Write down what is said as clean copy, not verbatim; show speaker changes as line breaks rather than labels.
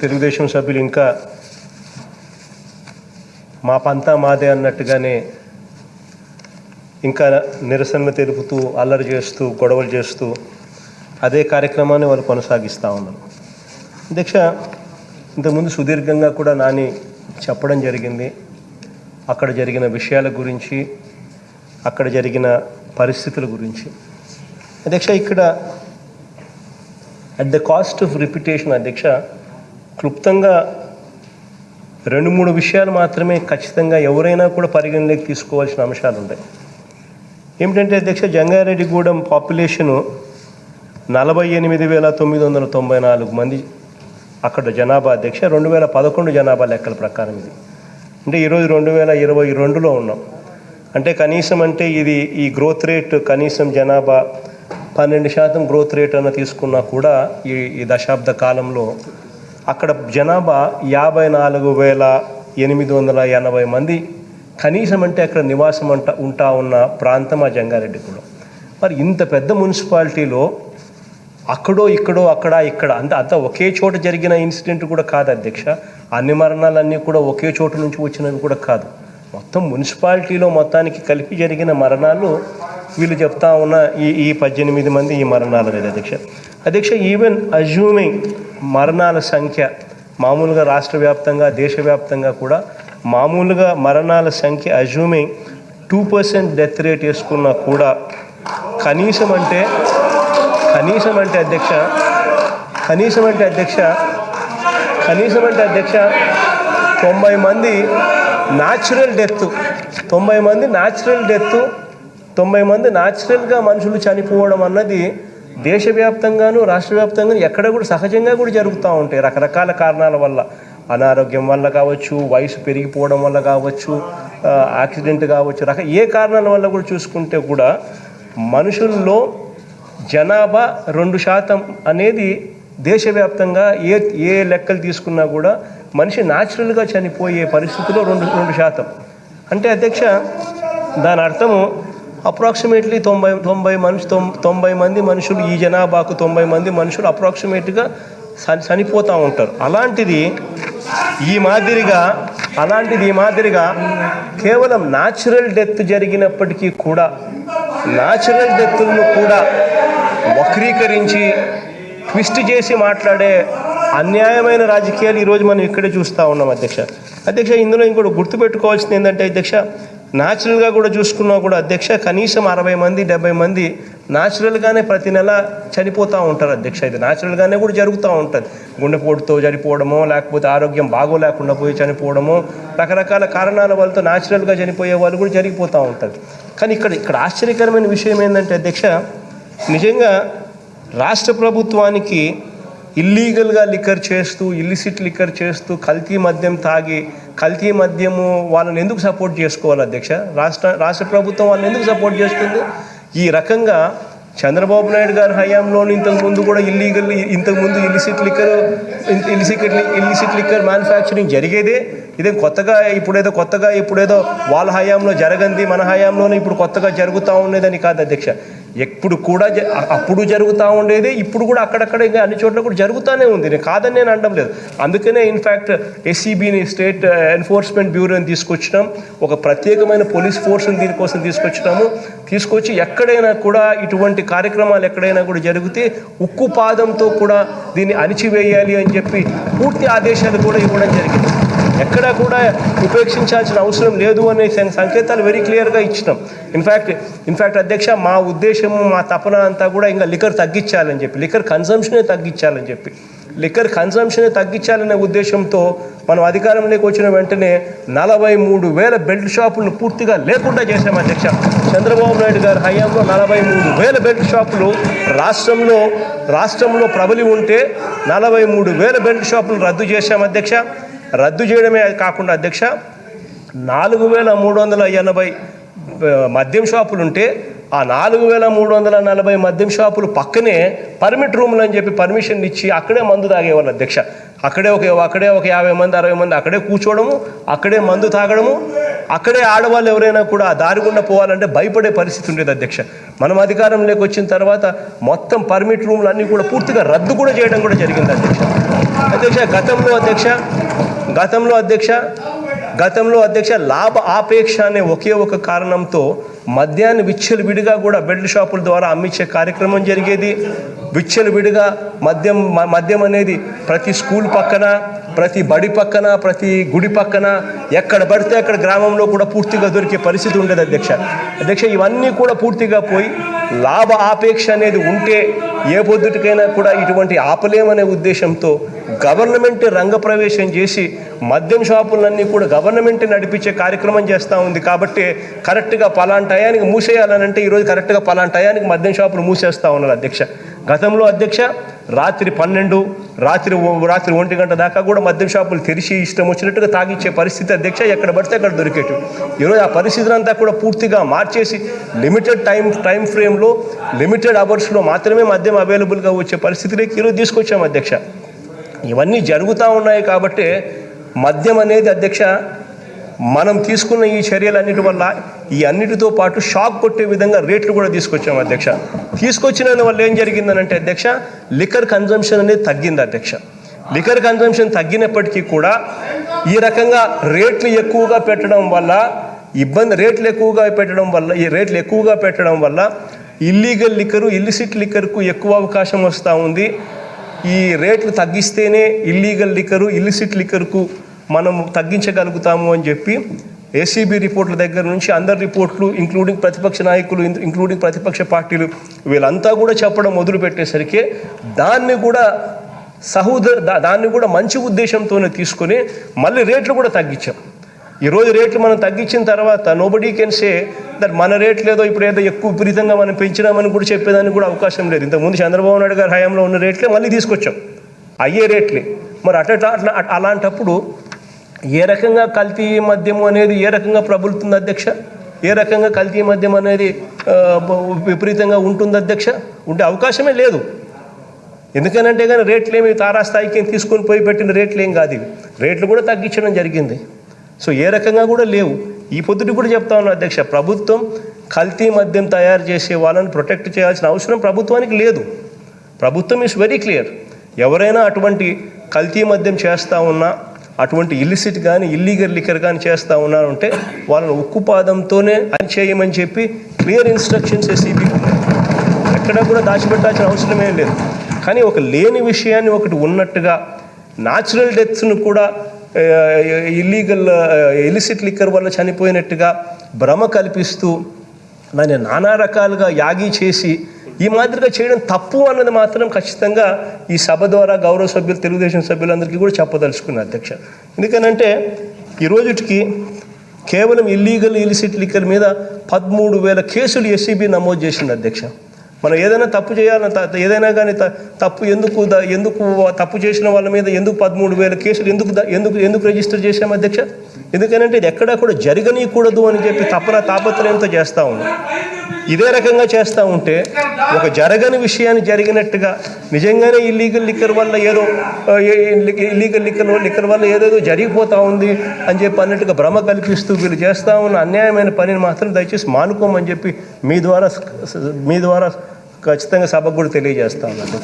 తెలుగుదేశం సభ్యులు ఇంకా మా పంతా మాదే అన్నట్టుగానే ఇంకా నిరసనలు తెలుపుతూ అల్లరి చేస్తూ గొడవలు చేస్తూ అదే కార్యక్రమాన్ని వాళ్ళు కొనసాగిస్తూ ఉన్నారు. అధ్యక్ష, ఇంతకుముందు సుదీర్ఘంగా కూడా నాని చెప్పడం జరిగింది అక్కడ జరిగిన విషయాల గురించి, అక్కడ జరిగిన పరిస్థితుల గురించి. అధ్యక్ష, ఇక్కడ at the cost of repetition అధ్యక్ష, క్లుప్తంగా 2-3 విషయాలు మాత్రమే ఖచ్చితంగా ఎవరైనా కూడా పరిగణలోకి తీసుకోవాల్సిన అంశాలు ఉంటాయి. ఏమిటంటే అధ్యక్ష, జంగారెడ్డిగూడెం పాపులేషను 48,994 మంది అక్కడ జనాభా అధ్యక్ష. 2011 జనాభా లెక్కల ప్రకారం ఇది. అంటే ఈరోజు 2022లో ఉన్నాం. అంటే కనీసం అంటే ఇది ఈ గ్రోత్ రేట్ కనీసం జనాభా 12% గ్రోత్ రేట్ అన్న తీసుకున్నా కూడా ఈ దశాబ్ద కాలంలో అక్కడ జనాభా 54,880 మంది కనీసం అంటే అక్కడ నివాసం ఉంటా ఉన్న ప్రాంతం ఆ జంగారెడ్డిగూడెం. మరి ఇంత పెద్ద మున్సిపాలిటీలో అక్కడో ఇక్కడో అక్కడ ఇక్కడ అంతా ఒకే చోట జరిగిన ఇన్సిడెంట్ కూడా కాదు అధ్యక్ష. అన్ని మరణాలన్నీ కూడా ఒకే చోటు నుంచి వచ్చినవి కూడా కాదు. మొత్తం మున్సిపాలిటీలో మొత్తానికి కలిపి జరిగిన మరణాలు వీళ్ళు చెప్తా ఉన్న ఈ 18 మంది ఈ మరణాలు అనేది అధ్యక్ష. ఈవెన్ అజ్యూమింగ్ మరణాల సంఖ్య మామూలుగా రాష్ట్ర వ్యాప్తంగా దేశవ్యాప్తంగా కూడా మామూలుగా మరణాల సంఖ్య అజ్యూమింగ్ 2% డెత్ రేట్ వేసుకున్నా కూడా కనీసం అంటే అధ్యక్ష 90 మంది న్యాచురల్ డెత్, 90 మంది న్యాచురల్గా మనుషులు చనిపోవడం అన్నది దేశవ్యాప్తంగాను రాష్ట్ర వ్యాప్తంగాను ఎక్కడ కూడా సహజంగా కూడా జరుగుతూ ఉంటాయి. రకరకాల కారణాల వల్ల, అనారోగ్యం వల్ల కావచ్చు, వయసు పెరిగిపోవడం వల్ల కావచ్చు, యాక్సిడెంట్ కావచ్చు, ఏ కారణాల వల్ల కూడా చూసుకుంటే కూడా మనుషుల్లో జనాభా 2% అనేది దేశవ్యాప్తంగా ఏ లెక్కలు తీసుకున్నా కూడా మనిషి న్యాచురల్గా చనిపోయే పరిస్థితిలో 2%. అంటే అధ్యక్ష, దాని అర్థము అప్రాక్సిమేట్లీ 90 మంది మనుషులు, ఈ జనాభాకు 90 మంది మనుషులు అప్రాక్సిమేట్గా చనిపోతూ ఉంటారు. అలాంటిది ఈ మాదిరిగా కేవలం న్యాచురల్ డెత్ జరిగినప్పటికీ కూడా న్యాచురల్ డెత్లను కూడా వక్రీకరించి ట్విస్ట్ చేసి మాట్లాడే అన్యాయమైన రాజకీయాలు ఈరోజు మనం ఇక్కడే చూస్తూ ఉన్నాం అధ్యక్ష. ఇందులో ఇంకోటి గుర్తుపెట్టుకోవాల్సింది ఏంటంటే అధ్యక్ష, న్యాచురల్గా కూడా చూసుకున్నా కూడా అధ్యక్ష కనీసం 60 మంది 70 మంది న్యాచురల్గానే ప్రతి నెల చనిపోతూ ఉంటారు అధ్యక్ష. ఇది న్యాచురల్గానే కూడా జరుగుతూ ఉంటుంది. గుండెపోటుతో చనిపోవడమో, లేకపోతే ఆరోగ్యం బాగోలేకుండా పోయి చనిపోవడమో, రకరకాల కారణాల వల్లతో న్యాచురల్గా చనిపోయే వాళ్ళు కూడా జరిగిపోతూ ఉంటుంది. కానీ ఇక్కడ ఆశ్చర్యకరమైన విషయం ఏంటంటే అధ్యక్ష, నిజంగా రాష్ట్ర ప్రభుత్వానికి ఇల్లీగల్గా ఇల్లిసిట్ లిక్కర్ చేస్తూ కల్తీ మద్యం తాగి కల్తీ మద్యము వాళ్ళని ఎందుకు సపోర్ట్ చేసుకోవాలి అధ్యక్ష? రాష్ట్ర ప్రభుత్వం వాళ్ళని ఎందుకు సపోర్ట్ చేస్తుంది? ఈ రకంగా చంద్రబాబు నాయుడు గారి హయాంలో ఇంతకుముందు కూడా ఇల్లిసిట్ లిక్కర్ మ్యానుఫ్యాక్చరింగ్ జరిగేదే. ఇదేం కొత్తగా ఇప్పుడేదో వాళ్ళ హయాంలో జరగంది, మన హయాంలోనే ఇప్పుడు కొత్తగా జరుగుతూ ఉండేదని కాదు అధ్యక్ష. ఎప్పుడు కూడా అప్పుడు జరుగుతూ ఉండేది, ఇప్పుడు కూడా అక్కడక్కడ ఇంకా అన్ని చోట్ల కూడా జరుగుతూనే ఉంది. నేను కాదని నేను అనడం లేదు. అందుకనే ఇన్ఫ్యాక్ట్ ఎస్సీబీని, స్టేట్ ఎన్ఫోర్స్మెంట్ బ్యూరోని తీసుకొచ్చినాం. ఒక ప్రత్యేకమైన పోలీస్ ఫోర్స్ని దీనికోసం తీసుకొచ్చి ఎక్కడైనా కూడా ఇటువంటి కార్యక్రమాలు ఎక్కడైనా కూడా జరిగితే ఉక్కు పాదంతో కూడా దీన్ని అణిచివేయాలి అని చెప్పి పూర్తి ఆదేశాలు కూడా ఇవ్వడం జరిగింది. ఎక్కడా కూడా ఉపేక్షించాల్సిన అవసరం లేదు అనే సంకేతాలు వెరీ క్లియర్గా ఇచ్చినాం. ఇన్ఫ్యాక్ట్ అధ్యక్ష, మా ఉద్దేశము, మా తపన అంతా కూడా ఇంకా లిక్కర్ కన్సంప్షనే తగ్గించాలనే ఉద్దేశంతో మనం అధికారంలోకి వచ్చిన వెంటనే 43,000 బెల్ట్ షాపులను పూర్తిగా లేకుండా చేశాం అధ్యక్ష. చంద్రబాబు నాయుడు గారి హయాంలో 43,000 బెల్ట్ షాపులు రాష్ట్రంలో ప్రబలి ఉంటే 43,000 బెల్ట్ షాపులు రద్దు చేశాం అధ్యక్ష. రద్దు చేయడమే కాకుండా అధ్యక్ష 4,380 మద్యం షాపులు ఉంటే ఆ 4,340 మద్యం షాపులు పక్కనే పర్మిట్ రూములు అని చెప్పి పర్మిషన్ ఇచ్చి అక్కడే మందు తాగేవాళ్ళు అధ్యక్ష. అక్కడే ఒక 50 మంది 60 మంది అక్కడే కూర్చోవడము, అక్కడే మందు తాగడము, అక్కడే ఆడవాళ్ళు ఎవరైనా కూడా దారి గుండా పోవాలంటే భయపడే పరిస్థితి ఉండేది అధ్యక్ష. మనం అధికారంలోకి వచ్చిన తర్వాత మొత్తం పర్మిట్ రూములు అన్నీ కూడా పూర్తిగా రద్దు కూడా చేయడం కూడా జరిగింది అధ్యక్ష. గతంలో అధ్యక్ష లాభ ఆపేక్ష అనే ఒకే ఒక కారణంతో మద్యాన్ని విచ్చలవిడిగా కూడా బెల్ట్ షాపుల ద్వారా అమ్మించే కార్యక్రమం జరిగేది. విచ్చలవిడిగా మద్యం అనేది ప్రతి స్కూల్ పక్కన, ప్రతి బడి పక్కన, ప్రతి గుడి పక్కన, ఎక్కడ పడితే అక్కడ గ్రామంలో కూడా పూర్తిగా దొరికే పరిస్థితి ఉండేది అధ్యక్ష. ఇవన్నీ కూడా పూర్తిగా పోయి లాభ ఆపేక్ష అనేది ఉంటే ఏ పొద్దుటికైనా కూడా ఇటువంటి ఆపలేమనే ఉద్దేశంతో గవర్నమెంట్ రంగప్రవేశం చేసి మద్యం షాపులన్నీ కూడా గవర్నమెంట్ నడిపించే కార్యక్రమం చేస్తూ ఉంది. కాబట్టి కరెక్ట్గా పలానా టయానికి మూసేయాలనంటే ఈరోజు కరెక్ట్గా పలానా టయానికి మద్యం షాపులు మూసేస్తూ ఉన్నారు అధ్యక్ష. గతంలో అధ్యక్ష రాత్రి 12, రాత్రి 1 గంట దాకా కూడా మద్యం షాపులు తెరిచి ఇష్టం వచ్చినట్టుగా తాగిచ్చే పరిస్థితి అధ్యక్ష. ఎక్కడ పడితే అక్కడ దొరికేటు. ఈరోజు ఆ పరిస్థితులంతా కూడా పూర్తిగా మార్చేసి లిమిటెడ్ టైం ఫ్రేమ్లో, లిమిటెడ్ అవర్స్లో మాత్రమే మద్యం అవైలబుల్గా వచ్చే పరిస్థితిలోకి ఈరోజు తీసుకొచ్చాం అధ్యక్ష. ఇవన్నీ జరుగుతూ ఉన్నాయి. కాబట్టి మద్యం అనేది అధ్యక్ష మనం తీసుకున్న ఈ చర్యలన్నిటి వల్ల ఈ అన్నిటితో పాటు షాక్ కొట్టే విధంగా రేట్లు కూడా తీసుకొచ్చాము అధ్యక్ష. తీసుకొచ్చిన వల్ల ఏం జరిగిందనంటే అధ్యక్ష లిక్కర్ కన్జంప్షన్ అనేది తగ్గింది అధ్యక్ష. లిక్కర్ కన్జంప్షన్ తగ్గినప్పటికీ కూడా ఈ రకంగా రేట్లు ఎక్కువగా పెట్టడం వల్ల రేట్లు ఎక్కువగా పెట్టడం వల్ల ఇల్లీగల్ లిక్కరు, ఇల్లిసిట్ లిక్కర్కు ఎక్కువ అవకాశం వస్తూ ఉంది. ఈ రేట్లు తగ్గిస్తేనే ఇల్లీగల్ లిక్కరు, ఇల్లిసిట్ లిక్కర్కు మనం తగ్గించగలుగుతాము అని చెప్పి ఏసీబీ రిపోర్ట్ల దగ్గర నుంచి అందరి రిపోర్ట్లు, ఇంక్లూడింగ్ ప్రతిపక్ష నాయకులు, ఇంక్లూడింగ్ ప్రతిపక్ష పార్టీలు, వీళ్ళంతా కూడా చెప్పడం మొదలుపెట్టేసరికి దాన్ని కూడా మంచి ఉద్దేశంతోనే తీసుకొని మళ్ళీ రేట్లు కూడా తగ్గించాం. ఈరోజు రేట్లు మనం తగ్గించిన తర్వాత నోబడీ కెన్ సే దట్ మన రేట్లు ఇప్పుడు ఏదో ఎక్కువ విపరీతంగా మనం పెంచినామని కూడా చెప్పేదానికి కూడా అవకాశం లేదు. ఇంతకుముందు చంద్రబాబు నాయుడు గారి హయాంలో ఉన్న రేట్లే మళ్ళీ తీసుకొచ్చాం, అయ్యే రేట్లే. మరి అలాంటప్పుడు ఏ రకంగా కల్తీ మద్యము అనేది ఏ రకంగా ప్రబలుతుంది అధ్యక్ష? ఏ రకంగా కల్తీ మద్యం అనేది విపరీతంగా ఉంటుంది అధ్యక్ష? ఉండే అవకాశమే లేదు. ఎందుకనంటే కానీ రేట్లు ఏమి తారాస్థాయికి తీసుకొని పోయి పెట్టిన రేట్లు ఏం కాదు, ఇవి రేట్లు కూడా తగ్గించడం జరిగింది. సో ఏ రకంగా కూడా లేవు. ఈ పొద్దుటి కూడా చెప్తా ఉన్నాను అధ్యక్ష, ప్రభుత్వం కల్తీ మద్యం తయారు చేసే వాళ్ళని ప్రొటెక్ట్ చేయాల్సిన అవసరం ప్రభుత్వానికి లేదు. ప్రభుత్వం ఈజ్ వెరీ క్లియర్. ఎవరైనా అటువంటి కల్తీ మద్యం చేస్తూ ఉన్నా, అటువంటి ఇల్లిసిట్ కానీ ఇల్లీగల్ లిక్కర్ కానీ చేస్తూ ఉన్నారంటే వాళ్ళని ఉక్కుపాదంతోనే చేయమని చెప్పి క్లియర్ ఇన్స్ట్రక్షన్స్ ఏసీబీ ఉన్నాయి. ఎక్కడ కూడా దాచిపెట్టాల్సిన అవసరమే లేదు. కానీ ఒక లేని విషయాన్ని ఒకటి ఉన్నట్టుగా న్యాచురల్ డెత్స్ను కూడా ఇల్లిసిట్ లిక్కర్ వల్ల చనిపోయినట్టుగా భ్రమ కల్పిస్తూ దాన్ని నానా రకాలుగా యాగి చేసి ఈ మాదిరిగా చేయడం తప్పు అన్నది మాత్రం ఖచ్చితంగా ఈ సభ ద్వారా గౌరవ సభ్యులు, తెలుగుదేశం సభ్యులందరికీ కూడా చెప్పదలుచుకున్నారు అధ్యక్ష. ఎందుకనంటే ఈరోజుకి కేవలం ఇల్లిసిట్ లిక్కర్ మీద 13,000 కేసులు ఎస్సీబీ నమోదు చేసింది అధ్యక్ష. మనం ఏదైనా తప్పు చేయాలని, ఏదైనా కానీ ఎందుకు తప్పు చేసిన వాళ్ళ మీద ఎందుకు 13,000 కేసులు ఎందుకు రిజిస్టర్ చేశాం అధ్యక్ష? ఎందుకనంటే ఇది ఎక్కడా కూడా జరగనీయకూడదు అని చెప్పి తాపత్రయంతో చేస్తూ ఉన్నాం. ఇదే రకంగా చేస్తూ ఉంటే ఒక జరగని విషయాన్ని జరిగినట్టుగా, నిజంగానే ఇల్లీగల్ లిక్కర్ వల్ల ఏదేదో జరిగిపోతూ ఉంది అని చెప్పి అన్నట్టుగా భ్రమ కల్పిస్తూ వీళ్ళు చేస్తూ ఉన్న అన్యాయమైన పనిని మాత్రం దయచేసి మానుకోమని చెప్పి మీ ద్వారా ఖచ్చితంగా సభకు కూడా తెలియజేస్తా ఉన్నాను.